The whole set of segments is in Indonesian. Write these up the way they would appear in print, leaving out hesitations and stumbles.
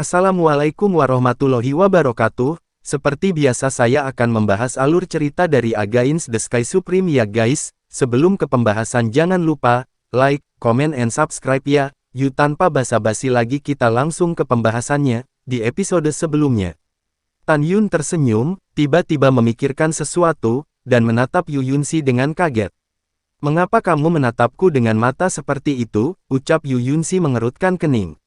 Assalamualaikum warahmatullahi wabarakatuh. Seperti biasa saya akan membahas alur cerita dari Against the Sky Supreme ya guys. Sebelum ke pembahasan jangan lupa, like, comment and subscribe ya. Yuk tanpa basa-basi lagi kita langsung ke pembahasannya. Di episode sebelumnya, Tan Yun tersenyum, tiba-tiba memikirkan sesuatu, dan menatap Yu Yunxi dengan kaget. "Mengapa kamu menatapku dengan mata seperti itu?" ucap Yu Yunxi mengerutkan kening.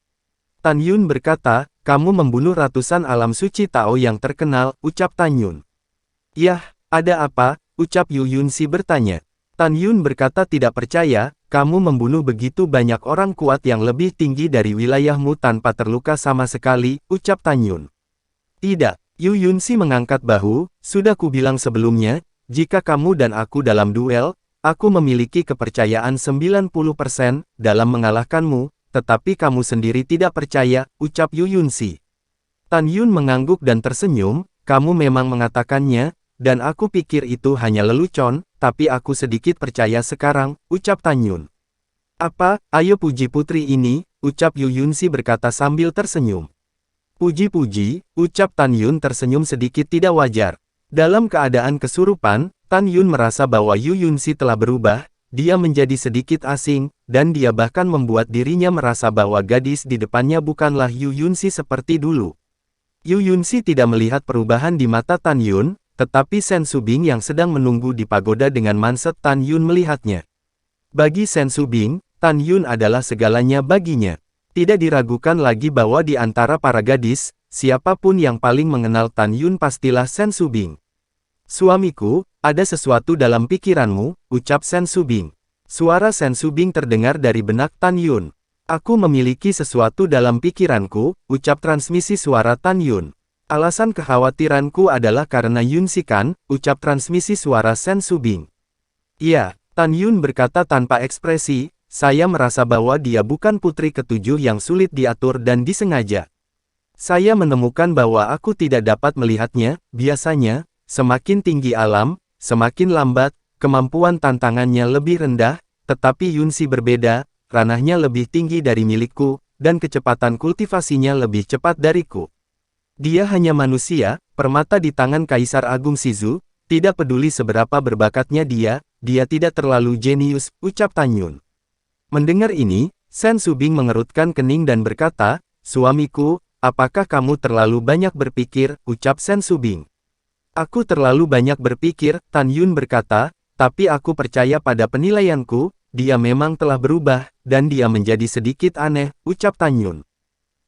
Tan Yun berkata, "Kamu membunuh ratusan alam suci Tao yang terkenal," ucap Tan Yun. "Yah, ada apa?" ucap Yu Yunxi bertanya. Tan Yun berkata tidak percaya, "Kamu membunuh begitu banyak orang kuat yang lebih tinggi dari wilayahmu tanpa terluka sama sekali," ucap Tan Yun. "Tidak," Yu Yunxi mengangkat bahu, "sudah kubilang sebelumnya, jika kamu dan aku dalam duel, aku memiliki kepercayaan 90% dalam mengalahkanmu. Tetapi kamu sendiri tidak percaya," ucap Yu Yunxi. Tan Yun mengangguk dan tersenyum, "Kamu memang mengatakannya, dan aku pikir itu hanya lelucon, tapi aku sedikit percaya sekarang," ucap Tan Yun. "Apa, ayo puji putri ini," ucap Yu Yunxi berkata sambil tersenyum. "Puji-puji," ucap Tan Yun tersenyum sedikit tidak wajar. Dalam keadaan kesurupan, Tan Yun merasa bahwa Yu Yunxi telah berubah. Dia menjadi sedikit asing, dan dia bahkan membuat dirinya merasa bahwa gadis di depannya bukanlah Yu Yunxi seperti dulu. Yu Yunxi tidak melihat perubahan di mata Tan Yun, tetapi Shen Subing yang sedang menunggu di pagoda dengan manset Tan Yun melihatnya. Bagi Shen Subing, Tan Yun adalah segalanya baginya. Tidak diragukan lagi bahwa di antara para gadis, siapapun yang paling mengenal Tan Yun pastilah Shen Subing. "Suamiku, ada sesuatu dalam pikiranmu," ucap Shen Subing. Suara Shen Subing terdengar dari benak Tan Yun. "Aku memiliki sesuatu dalam pikiranku," ucap transmisi suara Tan Yun. "Alasan kekhawatiranku adalah karena Yunxi kan," ucap transmisi suara Shen Subing. "Iya," Tan Yun berkata tanpa ekspresi, "saya merasa bahwa dia bukan putri ketujuh yang sulit diatur dan disengaja. Saya menemukan bahwa aku tidak dapat melihatnya. Biasanya, semakin tinggi alam, semakin lambat, kemampuan tantangannya lebih rendah, tetapi Yunxi berbeda, ranahnya lebih tinggi dari milikku, dan kecepatan kultivasinya lebih cepat dariku. Dia hanya manusia, permata di tangan Kaisar Agung Shizu, tidak peduli seberapa berbakatnya dia tidak terlalu jenius," ucap Tan Yun. Mendengar ini, Shen Subing mengerutkan kening dan berkata, "Suamiku, apakah kamu terlalu banyak berpikir?" ucap Shen Subing. "Aku terlalu banyak berpikir," Tan Yun berkata, "tapi aku percaya pada penilaianku, dia memang telah berubah, dan dia menjadi sedikit aneh," ucap Tan Yun.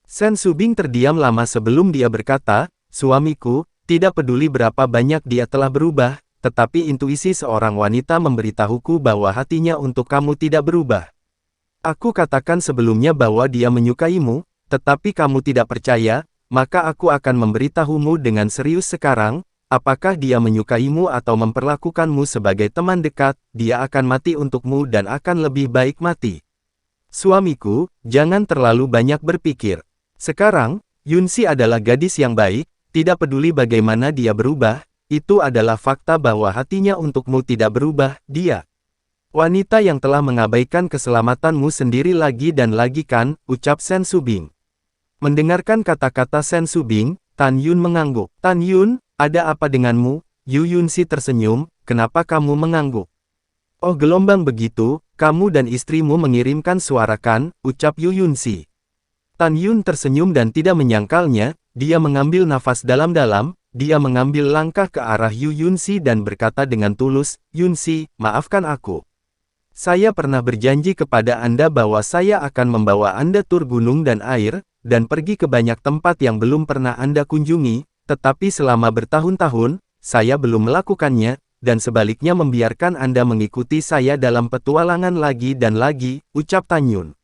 Shen Subing terdiam lama sebelum dia berkata, "Suamiku, tidak peduli berapa banyak dia telah berubah, tetapi intuisi seorang wanita memberitahuku bahwa hatinya untuk kamu tidak berubah. Aku katakan sebelumnya bahwa dia menyukaimu, tetapi kamu tidak percaya, maka aku akan memberitahumu dengan serius sekarang. Apakah dia menyukaimu atau memperlakukanmu sebagai teman dekat, dia akan mati untukmu dan akan lebih baik mati. Suamiku, jangan terlalu banyak berpikir. Sekarang, Yunxi adalah gadis yang baik, tidak peduli bagaimana dia berubah, itu adalah fakta bahwa hatinya untukmu tidak berubah, dia wanita yang telah mengabaikan keselamatanmu sendiri lagi dan lagi kan," ucap Shen Subing. Mendengarkan kata-kata Shen Subing, Tan Yun mengangguk. "Tan Yun, ada apa denganmu?" Yu Yunxi tersenyum, "Kenapa kamu mengangguk?" "Oh gelombang begitu, kamu dan istrimu mengirimkan suara kan," ucap Yu Yunxi. Tan Yun tersenyum dan tidak menyangkalnya, dia mengambil nafas dalam-dalam, dia mengambil langkah ke arah Yu Yunxi dan berkata dengan tulus, "Yunxi, maafkan aku. Saya pernah berjanji kepada Anda bahwa saya akan membawa Anda tur gunung dan air, dan pergi ke banyak tempat yang belum pernah Anda kunjungi. Tetapi selama bertahun-tahun, saya belum melakukannya, dan sebaliknya membiarkan Anda mengikuti saya dalam petualangan lagi dan lagi," ucap Tan Yun.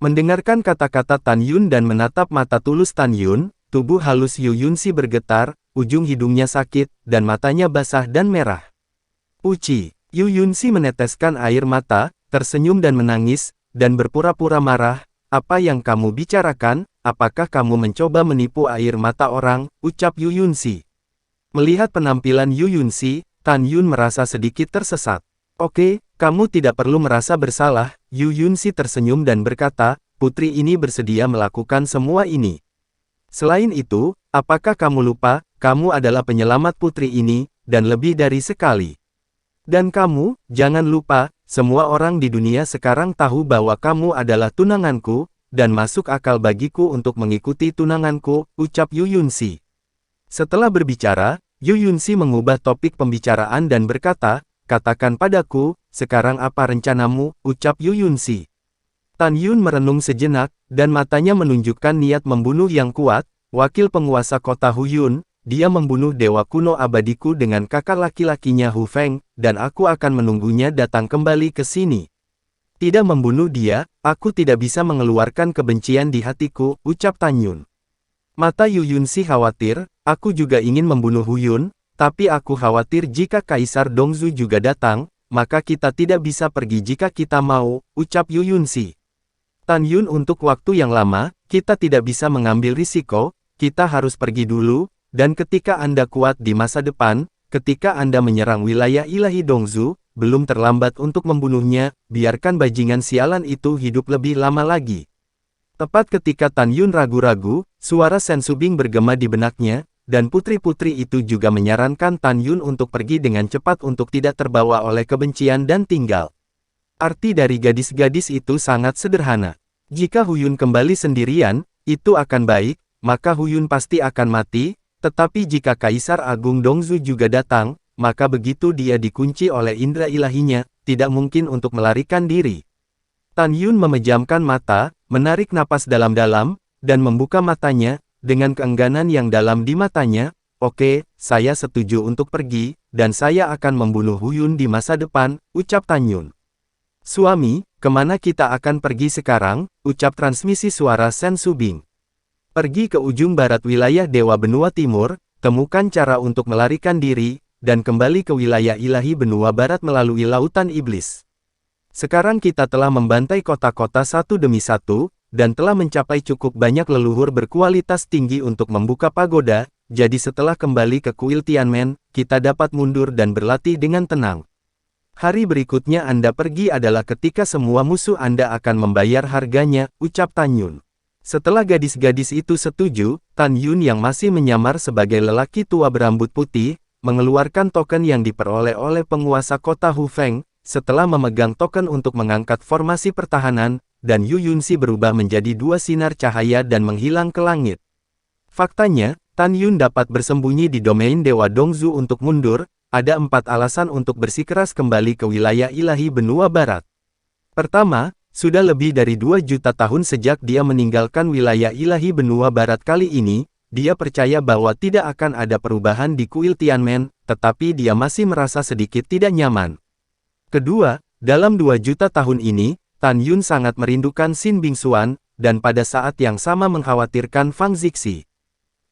Mendengarkan kata-kata Tan Yun dan menatap mata tulus Tan Yun, tubuh halus Yu Yunxi bergetar, ujung hidungnya sakit, dan matanya basah dan merah. "Uci." Yu Yunxi meneteskan air mata, tersenyum dan menangis, dan berpura-pura marah, "Apa yang kamu bicarakan? Apakah kamu mencoba menipu air mata orang?" ucap Yu Yunxi. Melihat penampilan Yu Yunxi, Tan Yun merasa sedikit tersesat. "Oke, kamu tidak perlu merasa bersalah," Yu Yunxi tersenyum dan berkata, "Putri ini bersedia melakukan semua ini." Selain itu, apakah kamu lupa, kamu adalah penyelamat putri ini, dan lebih dari sekali. Dan kamu, jangan lupa, semua orang di dunia sekarang tahu bahwa kamu adalah tunanganku, dan masuk akal bagiku untuk mengikuti tunanganku, ucap Yu Yunxi. Setelah berbicara, Yu Yunxi mengubah topik pembicaraan dan berkata, katakan padaku, sekarang apa rencanamu, ucap Yu Yunxi. Tan Yun merenung sejenak, dan matanya menunjukkan niat membunuh yang kuat. Wakil penguasa kota Huyun, dia membunuh dewa kuno abadiku dengan kakak laki-lakinya Hu Feng, dan aku akan menunggunya datang kembali ke sini. Tidak membunuh dia, aku tidak bisa mengeluarkan kebencian di hatiku, ucap Tan Yun. Mata Yu Yunxi khawatir, aku juga ingin membunuh Huyun, tapi aku khawatir jika Kaisar Dongzu juga datang, maka kita tidak bisa pergi jika kita mau, ucap Yu Yunxi. Tan Yun, untuk waktu yang lama, kita tidak bisa mengambil risiko, kita harus pergi dulu, dan ketika Anda kuat di masa depan, ketika Anda menyerang wilayah ilahi Dongzu, belum terlambat untuk membunuhnya, biarkan bajingan sialan itu hidup lebih lama lagi. Tepat ketika Tan Yun ragu-ragu, suara Shen Subing bergema di benaknya, dan putri-putri itu juga menyarankan Tan Yun untuk pergi dengan cepat untuk tidak terbawa oleh kebencian dan tinggal. Arti dari gadis-gadis itu sangat sederhana. Jika Huyun kembali sendirian, itu akan baik, maka Huyun pasti akan mati, tetapi jika Kaisar Agung Dongzu juga datang, maka begitu dia dikunci oleh indera ilahinya, tidak mungkin untuk melarikan diri. Tan Yun memejamkan mata, menarik napas dalam-dalam, dan membuka matanya, dengan keengganan yang dalam di matanya. Oke, saya setuju untuk pergi, dan saya akan membunuh Huyun di masa depan, ucap Tan Yun. Suami, kemana kita akan pergi sekarang, ucap transmisi suara Shen Subing. Pergi ke ujung barat wilayah Dewa Benua Timur, temukan cara untuk melarikan diri, dan kembali ke wilayah ilahi Benua Barat melalui Lautan Iblis. Sekarang kita telah membantai kota-kota satu demi satu, dan telah mencapai cukup banyak leluhur berkualitas tinggi untuk membuka pagoda, jadi setelah kembali ke kuil Tianmen, kita dapat mundur dan berlatih dengan tenang. Hari berikutnya Anda pergi adalah ketika semua musuh Anda akan membayar harganya, ucap Tan Yun. Setelah gadis-gadis itu setuju, Tan Yun yang masih menyamar sebagai lelaki tua berambut putih, mengeluarkan token yang diperoleh oleh penguasa kota Hu Feng. Setelah memegang token untuk mengangkat formasi pertahanan, dan Yu Yunxi berubah menjadi dua sinar cahaya dan menghilang ke langit. Faktanya, Tan Yun dapat bersembunyi di domain Dewa Dongzu untuk mundur. Ada 4 alasan untuk bersikeras kembali ke wilayah ilahi Benua Barat. Pertama, sudah lebih dari 2 juta tahun sejak dia meninggalkan wilayah ilahi Benua Barat kali ini, dia percaya bahwa tidak akan ada perubahan di kuil Tianmen, tetapi dia masih merasa sedikit tidak nyaman. Kedua, dalam 2 juta tahun ini, Tan Yun sangat merindukan Xin Bingxuan, dan pada saat yang sama mengkhawatirkan Fang Zixi.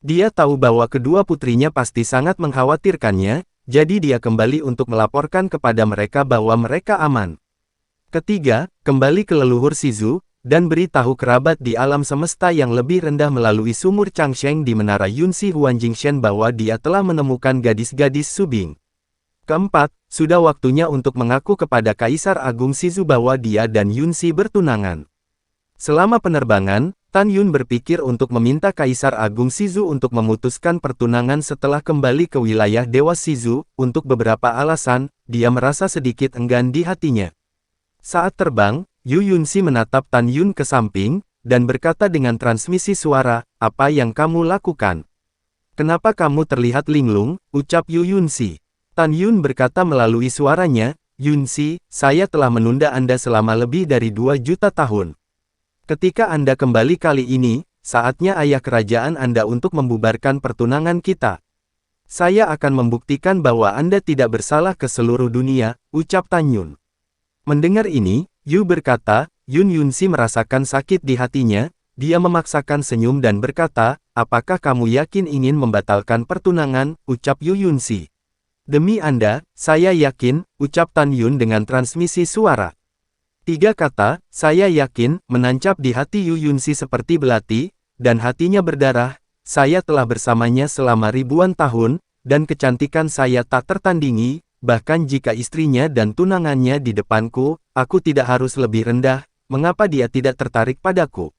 Dia tahu bahwa kedua putrinya pasti sangat mengkhawatirkannya, jadi dia kembali untuk melaporkan kepada mereka bahwa mereka aman. Ketiga, kembali ke leluhur Shizu, dan beritahu kerabat di alam semesta yang lebih rendah melalui sumur Changsheng di menara Yunxi Huanjingshen bahwa dia telah menemukan gadis-gadis Subing. Keempat, sudah waktunya untuk mengaku kepada Kaisar Agung Shizu bahwa dia dan Yunxi bertunangan. Selama penerbangan, Tan Yun berpikir untuk meminta Kaisar Agung Shizu untuk memutuskan pertunangan setelah kembali ke wilayah Dewa Shizu. Untuk beberapa alasan, dia merasa sedikit enggan di hatinya. Saat terbang, Yu Yunxi menatap Tan Yun ke samping, dan berkata dengan transmisi suara, "Apa yang kamu lakukan? Kenapa kamu terlihat linglung?" ucap Yu Yunxi. Tan Yun berkata melalui suaranya, "Yunxi, saya telah menunda Anda selama lebih dari 2 juta tahun. Ketika Anda kembali kali ini, saatnya ayah kerajaan Anda untuk membubarkan pertunangan kita. Saya akan membuktikan bahwa Anda tidak bersalah ke seluruh dunia," ucap Tan Yun. Mendengar ini, Yu berkata, Yun Yunxi merasakan sakit di hatinya, dia memaksakan senyum dan berkata, "Apakah kamu yakin ingin membatalkan pertunangan?" ucap Yu Yunxi. "Demi Anda, saya yakin," ucap Tan Yun dengan transmisi suara. 3 kata, "saya yakin," menancap di hati Yu Yunxi seperti belati, dan hatinya berdarah. "Saya telah bersamanya selama ribuan tahun, dan kecantikan saya tak tertandingi, bahkan jika istrinya dan tunangannya di depanku, aku tidak harus lebih rendah, mengapa dia tidak tertarik padaku?"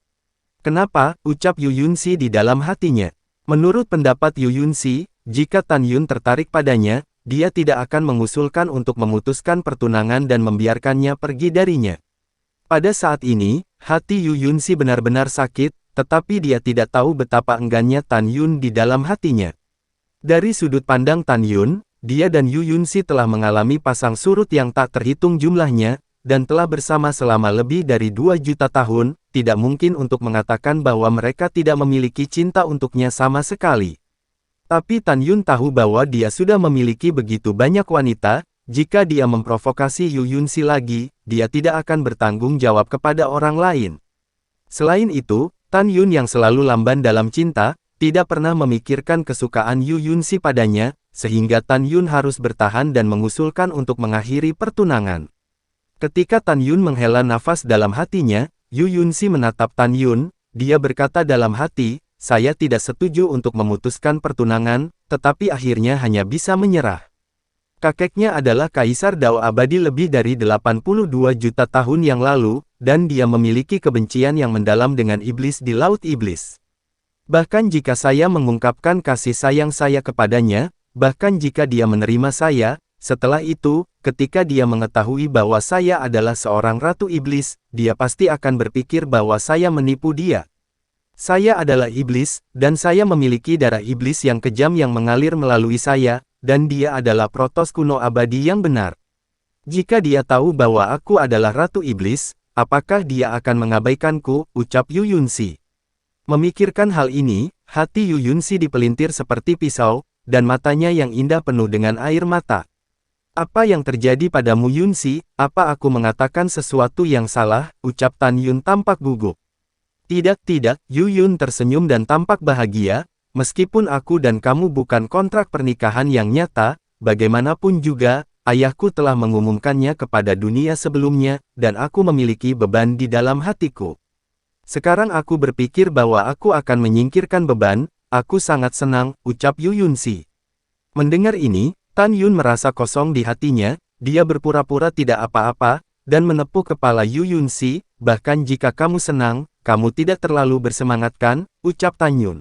Kenapa? Ucap Yu Yunxi di dalam hatinya. Menurut pendapat Yu Yunxi, jika Tan Yun tertarik padanya, dia tidak akan mengusulkan untuk memutuskan pertunangan dan membiarkannya pergi darinya. Pada saat ini, hati Yu Yunxi benar-benar sakit, tetapi dia tidak tahu betapa enggannya Tan Yun di dalam hatinya. Dari sudut pandang Tan Yun, dia dan Yu Yunxi telah mengalami pasang surut yang tak terhitung jumlahnya, dan telah bersama selama lebih dari 2 juta tahun, tidak mungkin untuk mengatakan bahwa mereka tidak memiliki cinta untuknya sama sekali. Tapi Tan Yun tahu bahwa dia sudah memiliki begitu banyak wanita, jika dia memprovokasi Yu Yunxi lagi, dia tidak akan bertanggung jawab kepada orang lain. Selain itu, Tan Yun yang selalu lamban dalam cinta, tidak pernah memikirkan kesukaan Yu Yunxi padanya, sehingga Tan Yun harus bertahan dan mengusulkan untuk mengakhiri pertunangan. Ketika Tan Yun menghela nafas dalam hatinya, Yu Yunxi menatap Tan Yun, dia berkata dalam hati, saya tidak setuju untuk memutuskan pertunangan, tetapi akhirnya hanya bisa menyerah. Kakeknya adalah Kaisar Dao abadi lebih dari 82 juta tahun yang lalu, dan dia memiliki kebencian yang mendalam dengan iblis di Laut Iblis. Bahkan jika saya mengungkapkan kasih sayang saya kepadanya, bahkan jika dia menerima saya, setelah itu, ketika dia mengetahui bahwa saya adalah seorang Ratu Iblis, dia pasti akan berpikir bahwa saya menipu dia. Saya adalah iblis, dan saya memiliki darah iblis yang kejam yang mengalir melalui saya, dan dia adalah Protos kuno abadi yang benar. Jika dia tahu bahwa aku adalah Ratu Iblis, apakah dia akan mengabaikanku, ucap Yu Yunxi. Memikirkan hal ini, hati Yu Yunxi dipelintir seperti pisau, dan matanya yang indah penuh dengan air mata. Apa yang terjadi padamu Yunxi? Apa aku mengatakan sesuatu yang salah? Ucap Tan Yun tampak gugup. Tidak, Yu Yun tersenyum dan tampak bahagia, meskipun aku dan kamu bukan kontrak pernikahan yang nyata, bagaimanapun juga, ayahku telah mengumumkannya kepada dunia sebelumnya, dan aku memiliki beban di dalam hatiku. Sekarang aku berpikir bahwa aku akan menyingkirkan beban, aku sangat senang, ucap Yu Yunxi. Mendengar ini, Tan Yun merasa kosong di hatinya, dia berpura-pura tidak apa-apa, dan menepuk kepala Yu Yunxi, bahkan jika kamu senang, kamu tidak terlalu bersemangat kan, ucap Tan Yun.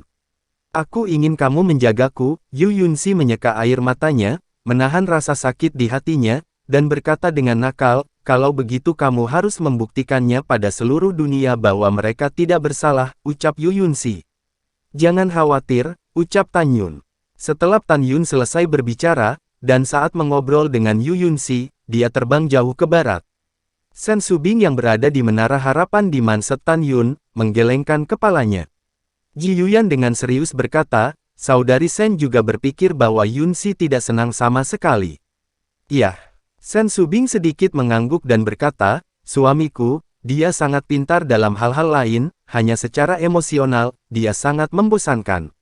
Aku ingin kamu menjagaku, Yu Yunxi menyeka air matanya, menahan rasa sakit di hatinya, dan berkata dengan nakal, kalau begitu kamu harus membuktikannya pada seluruh dunia bahwa mereka tidak bersalah, ucap Yu Yunxi. Jangan khawatir, ucap Tan Yun. Setelah Tan Yun selesai berbicara, dan saat mengobrol dengan Yu Yunxi, dia terbang jauh ke barat. Sen Subing yang berada di Menara Harapan di Manset Tan Yun, menggelengkan kepalanya. Ji Yuyan dengan serius berkata, saudari Sen juga berpikir bahwa Yunxi tidak senang sama sekali. Iya. Sen Subing sedikit mengangguk dan berkata, suamiku, dia sangat pintar dalam hal-hal lain, hanya secara emosional, dia sangat membosankan.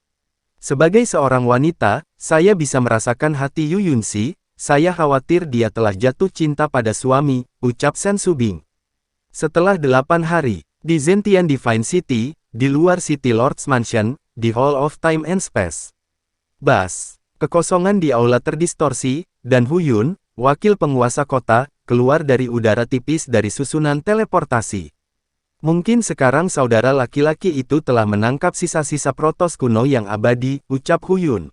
Sebagai seorang wanita, saya bisa merasakan hati Yu Yunxi. Saya khawatir dia telah jatuh cinta pada suami, ucap Sen Subing. Setelah 8 hari, di Zentian Divine City, di luar City Lord's Mansion, di Hall of Time and Space. Bas, kekosongan di aula terdistorsi, dan Hu Yun, wakil penguasa kota, keluar dari udara tipis dari susunan teleportasi. Mungkin sekarang saudara laki-laki itu telah menangkap sisa-sisa Protos kuno yang abadi, ucap Hu Yun.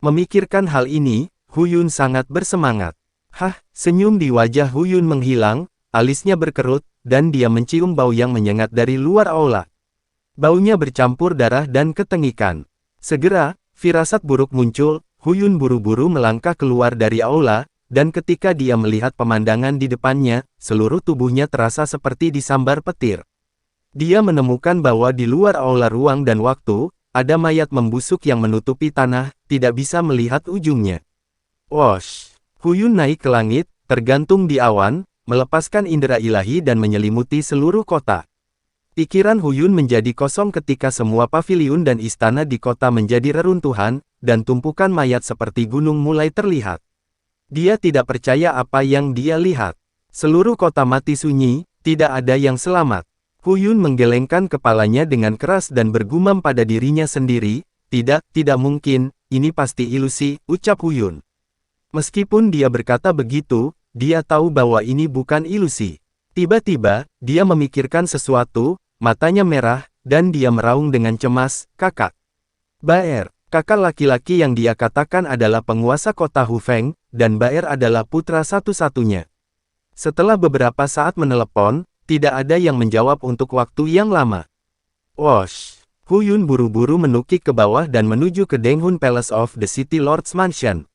Memikirkan hal ini, Hu Yun sangat bersemangat. Senyum di wajah Hu Yun menghilang, alisnya berkerut, dan dia mencium bau yang menyengat dari luar aula. Baunya bercampur darah dan ketengikan. Segera, firasat buruk muncul, Hu Yun buru-buru melangkah keluar dari aula, dan ketika dia melihat pemandangan di depannya, seluruh tubuhnya terasa seperti disambar petir. Dia menemukan bahwa di luar aula ruang dan waktu, ada mayat membusuk yang menutupi tanah, tidak bisa melihat ujungnya. Wosh! Hu Yun naik ke langit, tergantung di awan, melepaskan indera ilahi dan menyelimuti seluruh kota. Pikiran Hu Yun menjadi kosong ketika semua paviliun dan istana di kota menjadi reruntuhan, dan tumpukan mayat seperti gunung mulai terlihat. Dia tidak percaya apa yang dia lihat. Seluruh kota mati sunyi, tidak ada yang selamat. Hu Yun menggelengkan kepalanya dengan keras dan bergumam pada dirinya sendiri, tidak mungkin, ini pasti ilusi, ucap Hu Yun. Meskipun dia berkata begitu, dia tahu bahwa ini bukan ilusi. Tiba-tiba, dia memikirkan sesuatu, matanya merah, dan dia meraung dengan cemas, "Kakak." Baer, kakak laki-laki yang dia katakan adalah penguasa kota Hufeng, dan Baer adalah putra satu-satunya. Setelah beberapa saat menelepon, tidak ada yang menjawab untuk waktu yang lama. Wosh! Huyun buru-buru menukik ke bawah dan menuju ke Denghun Palace of the City Lord's Mansion.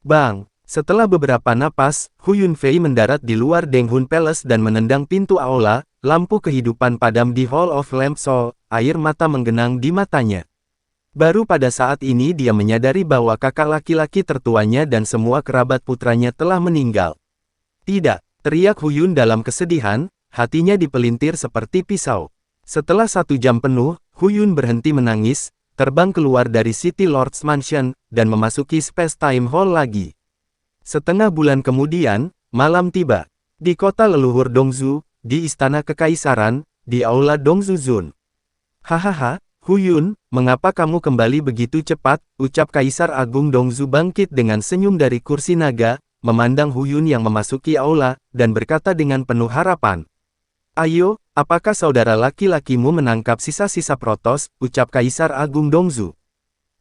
Bang! Setelah beberapa napas, Huyun Fei mendarat di luar Denghun Palace dan menendang pintu aula. Lampu kehidupan padam di Hall of Lamp Soul, air mata menggenang di matanya. Baru pada saat ini dia menyadari bahwa kakak laki-laki tertuanya dan semua kerabat putranya telah meninggal. "Tidak!" teriak Huyun dalam kesedihan, hatinya dipelintir seperti pisau. Setelah 1 jam penuh, Huyun berhenti menangis, terbang keluar dari City Lord's Mansion, dan memasuki Space Time Hall lagi. Setengah bulan kemudian, malam tiba. Di kota leluhur Dongzu, di Istana Kekaisaran, di Aula Dongzu Zun. "Hahaha, Huyun, mengapa kamu kembali begitu cepat?" ucap Kaisar Agung Dongzu bangkit dengan senyum dari kursi naga, memandang Huyun yang memasuki aula, dan berkata dengan penuh harapan. "Ayo, apakah saudara laki-lakimu menangkap sisa-sisa Protoss?" ucap Kaisar Agung Dongzu.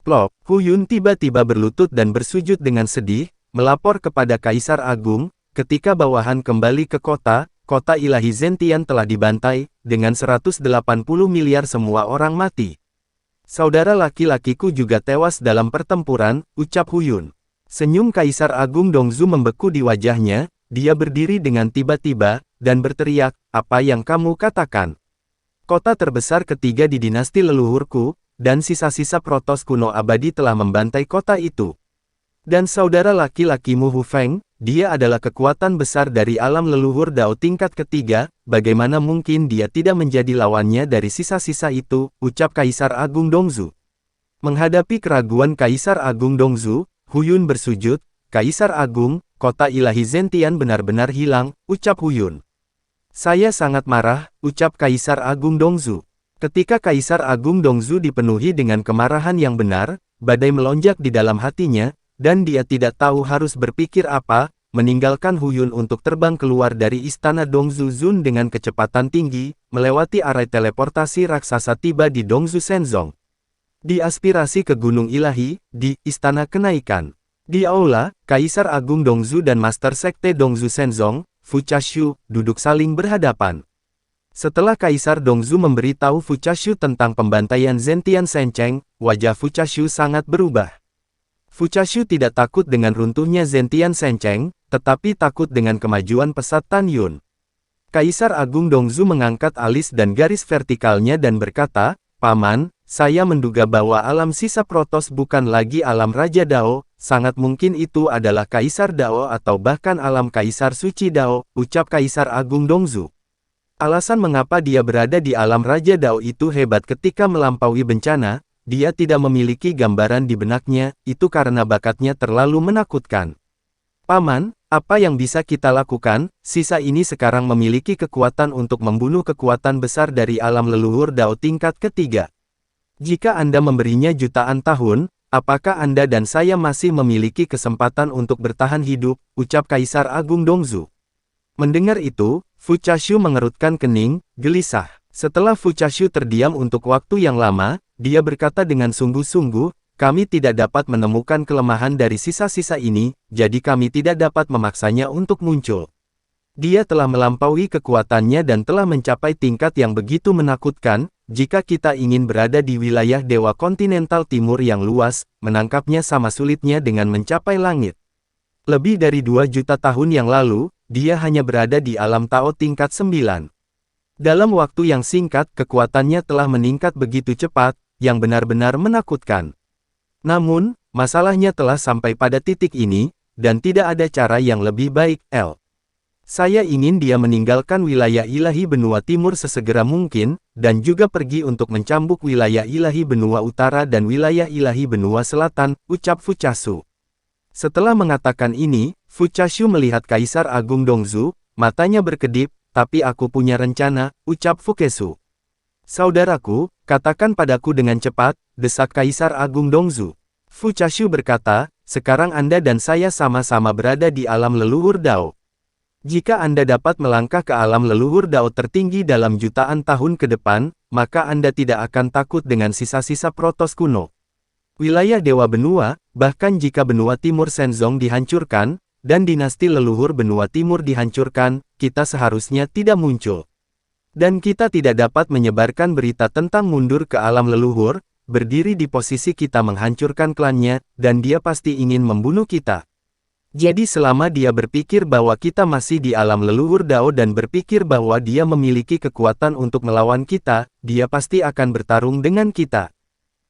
Plop, Huyun tiba-tiba berlutut dan bersujud dengan sedih, melapor kepada Kaisar Agung, ketika bawahan kembali ke kota, kota ilahi Zentian telah dibantai, dengan 180 miliar semua orang mati. "Saudara laki-lakiku juga tewas dalam pertempuran," ucap Huyun. Senyum Kaisar Agung Dongzu membeku di wajahnya, dia berdiri dengan tiba-tiba, dan berteriak, "Apa yang kamu katakan? Kota terbesar ketiga di dinasti leluhurku, dan sisa-sisa Protoss kuno abadi telah membantai kota itu. Dan saudara laki-lakimu Hufeng, dia adalah kekuatan besar dari alam leluhur Dao tingkat ketiga, bagaimana mungkin dia tidak menjadi lawannya dari sisa-sisa itu?" ucap Kaisar Agung Dongzu. Menghadapi keraguan Kaisar Agung Dongzu, Huyun bersujud, "Kaisar Agung, kota ilahi Zentian benar-benar hilang," ucap Huyun. "Saya sangat marah," ucap Kaisar Agung Dongzu. Ketika Kaisar Agung Dongzu dipenuhi dengan kemarahan yang benar, badai melonjak di dalam hatinya, dan dia tidak tahu harus berpikir apa, meninggalkan Huyun untuk terbang keluar dari istana Dongzu Zun dengan kecepatan tinggi, melewati area teleportasi raksasa tiba di Dongzu Shenzong. Di aspirasi ke Gunung Ilahi, di Istana Kenaikan. Di aula, Kaisar Agung Dongzu dan Master Sekte Dongzu Shenzong, Fu Chashu, duduk saling berhadapan. Setelah Kaisar Dongzu memberitahu Fu Chashu tentang pembantaian Zentian Sencheng, wajah Fu Chashu sangat berubah. Fu Chashu tidak takut dengan runtuhnya Zentian Sencheng, tetapi takut dengan kemajuan pesat Tan Yun. Kaisar Agung Dongzu mengangkat alis dan garis vertikalnya dan berkata, "Paman, saya menduga bahwa alam sisa Protoss bukan lagi alam Raja Dao, sangat mungkin itu adalah Kaisar Dao atau bahkan alam Kaisar Suci Dao," ucap Kaisar Agung Dongzu. Alasan mengapa dia berada di alam Raja Dao itu hebat ketika melampaui bencana, dia tidak memiliki gambaran di benaknya, itu karena bakatnya terlalu menakutkan. "Paman, apa yang bisa kita lakukan? Sisa ini sekarang memiliki kekuatan untuk membunuh kekuatan besar dari alam leluhur Dao tingkat ketiga. Jika Anda memberinya jutaan tahun, apakah Anda dan saya masih memiliki kesempatan untuk bertahan hidup?" ucap Kaisar Agung Dongzu. Mendengar itu, Fu Chashu mengerutkan kening, gelisah. Setelah Fu Chashu terdiam untuk waktu yang lama, dia berkata dengan sungguh-sungguh, "Kami tidak dapat menemukan kelemahan dari sisa-sisa ini, jadi kami tidak dapat memaksanya untuk muncul. Dia telah melampaui kekuatannya dan telah mencapai tingkat yang begitu menakutkan, jika kita ingin berada di wilayah Dewa Kontinental Timur yang luas, menangkapnya sama sulitnya dengan mencapai langit. Lebih dari 2 juta tahun yang lalu, dia hanya berada di alam Tao tingkat 9. Dalam waktu yang singkat kekuatannya telah meningkat begitu cepat, yang benar-benar menakutkan. Namun, masalahnya telah sampai pada titik ini, dan tidak ada cara yang lebih baik, Saya ingin dia meninggalkan wilayah ilahi benua timur sesegera mungkin, dan juga pergi untuk mencambuk wilayah ilahi benua utara dan wilayah ilahi benua selatan, ucap Fu Chashu. Setelah mengatakan ini, Fu Chashu melihat Kaisar Agung Dongzu, matanya berkedip, "Tapi aku punya rencana," ucap Fu Kesu. "Saudaraku, katakan padaku dengan cepat," desak Kaisar Agung Dongzu. Fu Chashu berkata, "Sekarang Anda dan saya sama-sama berada di alam leluhur Dao. Jika Anda dapat melangkah ke alam leluhur Dao tertinggi dalam jutaan tahun ke depan, maka Anda tidak akan takut dengan sisa-sisa Protoss kuno. Wilayah Dewa Benua, bahkan jika benua timur Shenzong dihancurkan, dan dinasti leluhur benua timur dihancurkan, kita seharusnya tidak muncul. Dan kita tidak dapat menyebarkan berita tentang mundur ke alam leluhur, berdiri di posisi kita menghancurkan klannya, dan dia pasti ingin membunuh kita. Jadi selama dia berpikir bahwa kita masih di alam leluhur Dao dan berpikir bahwa dia memiliki kekuatan untuk melawan kita, dia pasti akan bertarung dengan kita.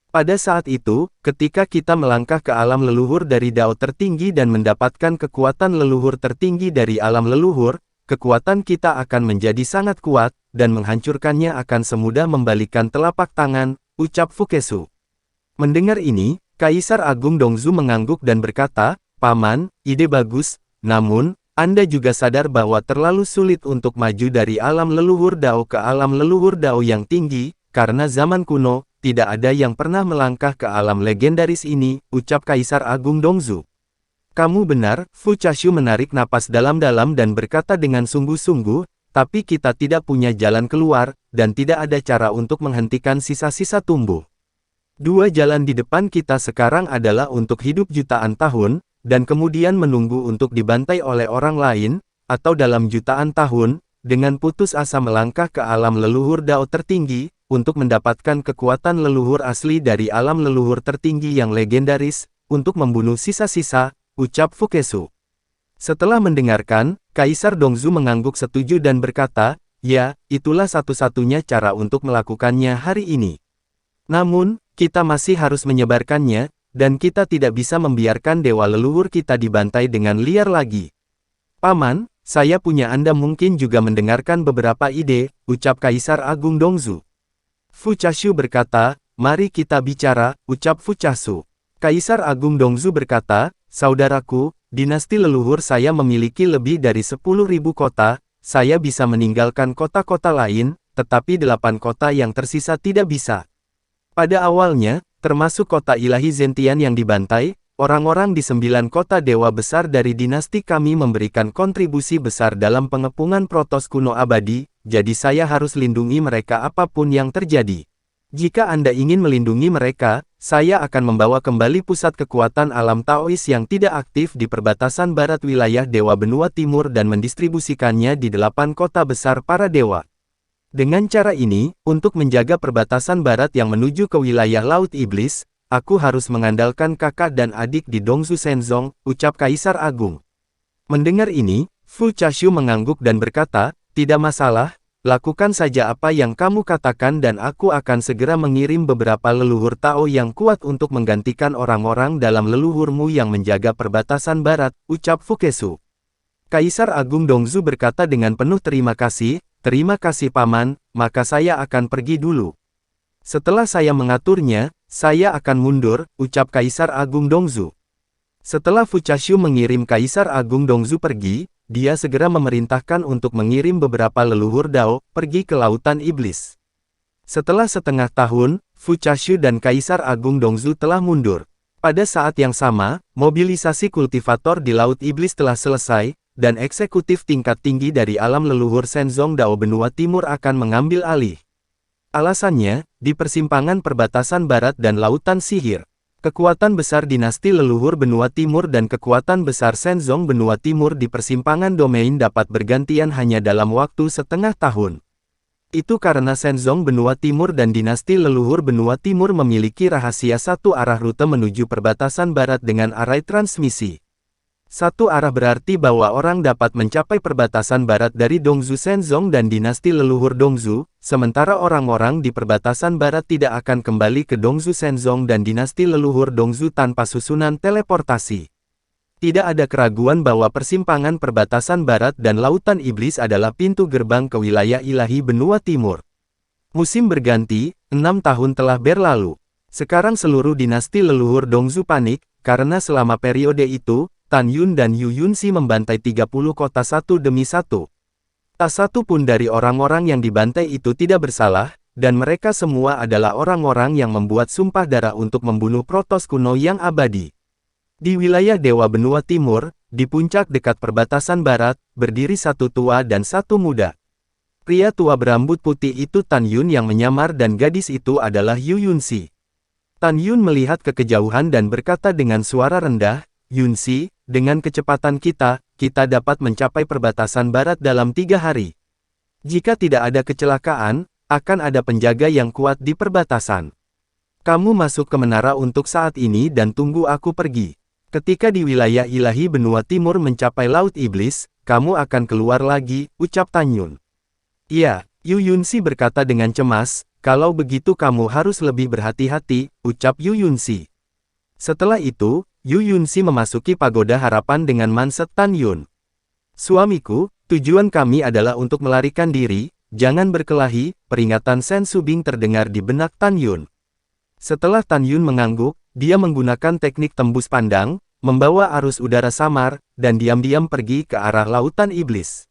Pada saat itu, ketika kita melangkah ke alam leluhur dari Dao tertinggi dan mendapatkan kekuatan leluhur tertinggi dari alam leluhur, kekuatan kita akan menjadi sangat kuat, dan menghancurkannya akan semudah membalikan telapak tangan, ucap Fukesu. Mendengar ini, Kaisar Agung Dongzu mengangguk dan berkata, Paman, ide bagus, namun, Anda juga sadar bahwa terlalu sulit untuk maju dari alam leluhur Dao ke alam leluhur Dao yang tinggi, karena zaman kuno, tidak ada yang pernah melangkah ke alam legendaris ini, ucap Kaisar Agung Dongzu. Kamu benar, Fu Chashu menarik napas dalam-dalam dan berkata dengan sungguh-sungguh, tapi kita tidak punya jalan keluar, dan tidak ada cara untuk menghentikan sisa-sisa tumbuh. Dua jalan di depan kita sekarang adalah untuk hidup jutaan tahun, dan kemudian menunggu untuk dibantai oleh orang lain, atau dalam jutaan tahun, dengan putus asa melangkah ke alam leluhur Dao tertinggi, untuk mendapatkan kekuatan leluhur asli dari alam leluhur tertinggi yang legendaris, untuk membunuh sisa-sisa, ucap Fukesu. Setelah mendengarkan, Kaisar Dongzu mengangguk setuju dan berkata, ya, itulah satu-satunya cara untuk melakukannya hari ini. Namun, kita masih harus menyebarkannya, dan kita tidak bisa membiarkan dewa leluhur kita dibantai dengan liar lagi. Paman, saya punya Anda mungkin juga mendengarkan beberapa ide, ucap Kaisar Agung Dongzu. Fu Chashu berkata, mari kita bicara, ucap Fu Chashu. Kaisar Agung Dongzu berkata, saudaraku, dinasti leluhur saya memiliki lebih dari 10.000 kota, saya bisa meninggalkan kota-kota lain, tetapi 8 kota yang tersisa tidak bisa. Pada awalnya, termasuk kota ilahi Zentian yang dibantai, orang-orang di 9 kota dewa besar dari dinasti kami memberikan kontribusi besar dalam pengepungan Protoss kuno abadi, jadi saya harus lindungi mereka apapun yang terjadi. Jika Anda ingin melindungi mereka, saya akan membawa kembali pusat kekuatan alam Taois yang tidak aktif di perbatasan barat wilayah Dewa Benua Timur dan mendistribusikannya di 8 kota besar para dewa. Dengan cara ini, untuk menjaga perbatasan barat yang menuju ke wilayah Laut Iblis, aku harus mengandalkan kakak dan adik di Dongzu Shenzong, ucap Kaisar Agung. Mendengar ini, Fu Chashu mengangguk dan berkata, tidak masalah, lakukan saja apa yang kamu katakan dan aku akan segera mengirim beberapa leluhur Tao yang kuat untuk menggantikan orang-orang dalam leluhurmu yang menjaga perbatasan barat, ucap Fukesu. Kaisar Agung Dongzu berkata dengan penuh terima kasih Paman, maka saya akan pergi dulu. Setelah saya mengaturnya, saya akan mundur, ucap Kaisar Agung Dongzu. Setelah Fu Chashu mengirim Kaisar Agung Dongzu pergi, dia segera memerintahkan untuk mengirim beberapa leluhur Dao, pergi ke Lautan Iblis. Setelah setengah tahun, Fu Chashu dan Kaisar Agung Dongzu telah mundur. Pada saat yang sama, mobilisasi kultivator di Laut Iblis telah selesai, dan eksekutif tingkat tinggi dari alam leluhur Shenzong Dao Benua Timur akan mengambil alih. Alasannya, di persimpangan perbatasan barat dan lautan sihir, kekuatan besar dinasti leluhur Benua Timur dan kekuatan besar Shenzong Benua Timur di persimpangan domain dapat bergantian hanya dalam waktu setengah tahun. Itu karena Shenzong Benua Timur dan dinasti leluhur Benua Timur memiliki rahasia satu arah rute menuju perbatasan barat dengan arai transmisi. Satu arah berarti bahwa orang dapat mencapai perbatasan barat dari Dongzu Shenzong dan dinasti leluhur Dongzu, sementara orang-orang di perbatasan barat tidak akan kembali ke Dongzu Shenzong dan dinasti leluhur Dongzu tanpa susunan teleportasi. Tidak ada keraguan bahwa persimpangan perbatasan barat dan Lautan Iblis adalah pintu gerbang ke wilayah ilahi Benua Timur. Musim berganti, 6 tahun telah berlalu. Sekarang seluruh dinasti leluhur Dongzu panik, karena selama periode itu, Tan Yun dan Yu Yunxi membantai 30 kota satu demi satu. Tak satu pun dari orang-orang yang dibantai itu tidak bersalah, dan mereka semua adalah orang-orang yang membuat sumpah darah untuk membunuh Protoss kuno yang abadi. Di wilayah Dewa Benua Timur, di puncak dekat perbatasan barat, berdiri satu tua dan satu muda. Pria tua berambut putih itu Tan Yun yang menyamar dan gadis itu adalah Yu Yunxi. Tan Yun melihat ke kejauhan dan berkata dengan suara rendah, "Yunxi, dengan kecepatan kita dapat mencapai perbatasan barat dalam 3 hari. Jika tidak ada kecelakaan, akan ada penjaga yang kuat di perbatasan. Kamu masuk ke menara untuk saat ini dan tunggu aku pergi. Ketika di wilayah ilahi benua timur mencapai Laut Iblis, kamu akan keluar lagi," ucap Tan Yun. "Iya," Yu Yunxi berkata dengan cemas, "kalau begitu kamu harus lebih berhati-hati," ucap Yu Yunxi. Setelah itu, Yu Yunxi memasuki pagoda harapan dengan mindset Tan Yun. "Suamiku, tujuan kami adalah untuk melarikan diri, jangan berkelahi," peringatan Sen Subing terdengar di benak Tan Yun. Setelah Tan Yun mengangguk, dia menggunakan teknik tembus pandang, membawa arus udara samar, dan diam-diam pergi ke arah Lautan Iblis.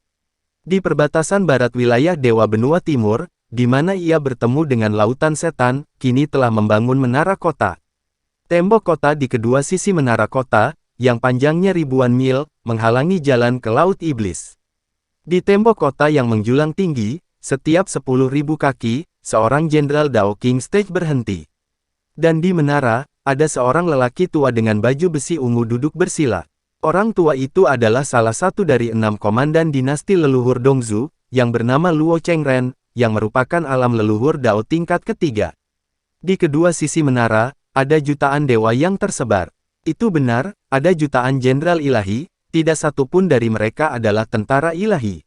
Di perbatasan barat wilayah Dewa Benua Timur, di mana ia bertemu dengan Lautan Setan, kini telah membangun menara kota. Tembok kota di kedua sisi menara kota, yang panjangnya ribuan mil, menghalangi jalan ke Laut Iblis. Di tembok kota yang menjulang tinggi, setiap 10.000 kaki, seorang Jenderal Dao King Stage berhenti. Dan di menara, ada seorang lelaki tua dengan baju besi ungu duduk bersila. Orang tua itu adalah salah satu dari 6 komandan dinasti leluhur Dongzhou, yang bernama Luo Chengren, yang merupakan alam leluhur Dao tingkat ketiga. Di kedua sisi menara, ada jutaan dewa yang tersebar. Itu benar, ada jutaan jenderal ilahi, tidak satu pun dari mereka adalah tentara ilahi.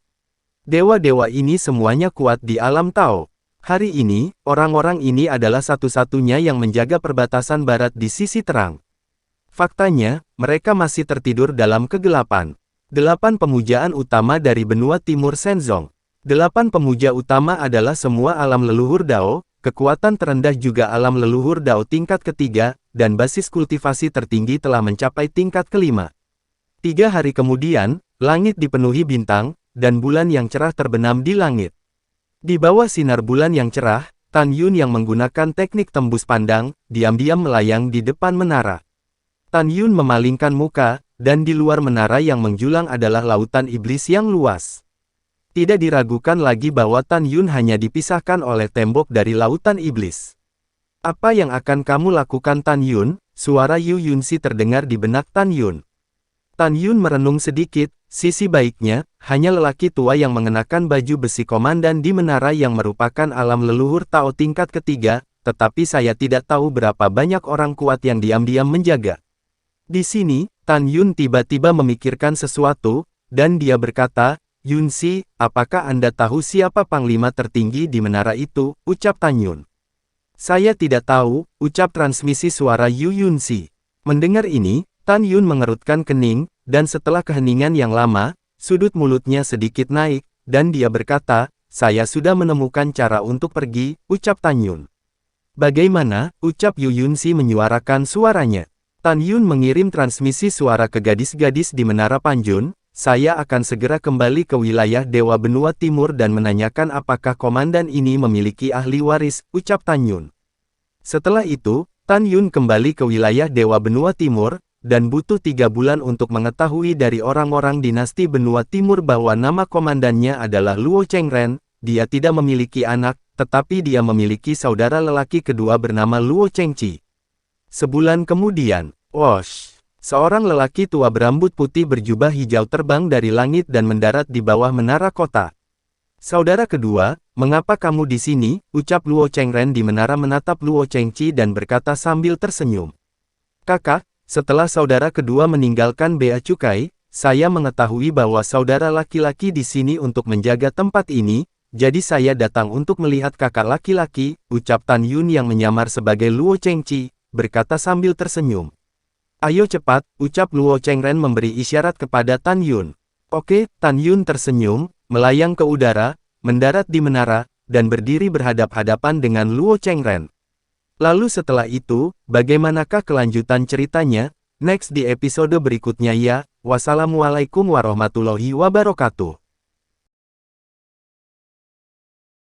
Dewa-dewa ini semuanya kuat di alam Tao. Hari ini, orang-orang ini adalah satu-satunya yang menjaga perbatasan barat di sisi terang. Faktanya, mereka masih tertidur dalam kegelapan. 8 pemujaan utama dari benua timur Shenzong. 8 pemuja utama adalah semua alam leluhur Dao, kekuatan terendah juga alam leluhur Dao tingkat ketiga, dan basis kultivasi tertinggi telah mencapai tingkat kelima. 3 hari kemudian, langit dipenuhi bintang, dan bulan yang cerah terbenam di langit. Di bawah sinar bulan yang cerah, Tan Yun yang menggunakan teknik tembus pandang, diam-diam melayang di depan menara. Tan Yun memalingkan muka, dan di luar menara yang menjulang adalah lautan iblis yang luas. Tidak diragukan lagi bahwa Tan Yun hanya dipisahkan oleh tembok dari lautan iblis. "Apa yang akan kamu lakukan Tan Yun?" Suara Yu Yunxi terdengar di benak Tan Yun. Tan Yun merenung sedikit. Sisi baiknya, hanya lelaki tua yang mengenakan baju besi komandan di menara yang merupakan alam leluhur Tao tingkat ketiga, tetapi saya tidak tahu berapa banyak orang kuat yang diam-diam menjaga. Di sini, Tan Yun tiba-tiba memikirkan sesuatu, dan dia berkata, "Yunxi, apakah Anda tahu siapa panglima tertinggi di menara itu?" ucap Tan Yun. "Saya tidak tahu," ucap transmisi suara Yu Yunxi. Mendengar ini, Tan Yun mengerutkan kening, dan setelah keheningan yang lama, sudut mulutnya sedikit naik, dan dia berkata, "Saya sudah menemukan cara untuk pergi," ucap Tan Yun. "Bagaimana?" ucap Yu Yunxi menyuarakan suaranya. Tan Yun mengirim transmisi suara ke gadis-gadis di Menara Panjun, "Saya akan segera kembali ke wilayah Dewa Benua Timur dan menanyakan apakah komandan ini memiliki ahli waris," ucap Tan Yun. Setelah itu, Tan Yun kembali ke wilayah Dewa Benua Timur, dan butuh 3 bulan untuk mengetahui dari orang-orang dinasti Benua Timur bahwa nama komandannya adalah Luo Chengren. Dia tidak memiliki anak, tetapi dia memiliki saudara lelaki kedua bernama Luo Chengqi. Sebulan kemudian, wosh! Seorang lelaki tua berambut putih berjubah hijau terbang dari langit dan mendarat di bawah menara kota. "Saudara kedua, mengapa kamu di sini?" ucap Luo Chengren di menara menatap Luo Chengqi dan berkata sambil tersenyum. "Kakak, setelah saudara kedua meninggalkan Bea Cukai, saya mengetahui bahwa saudara laki-laki di sini untuk menjaga tempat ini, jadi saya datang untuk melihat kakak laki-laki," ucap Tan Yun yang menyamar sebagai Luo Chengqi, berkata sambil tersenyum. "Ayo cepat," ucap Luo Chengren memberi isyarat kepada Tan Yun. "Oke," Tan Yun tersenyum, melayang ke udara, mendarat di menara, dan berdiri berhadap-hadapan dengan Luo Chengren. Lalu setelah itu, bagaimanakah kelanjutan ceritanya? Next di episode berikutnya ya. Wassalamualaikum warahmatullahi wabarakatuh.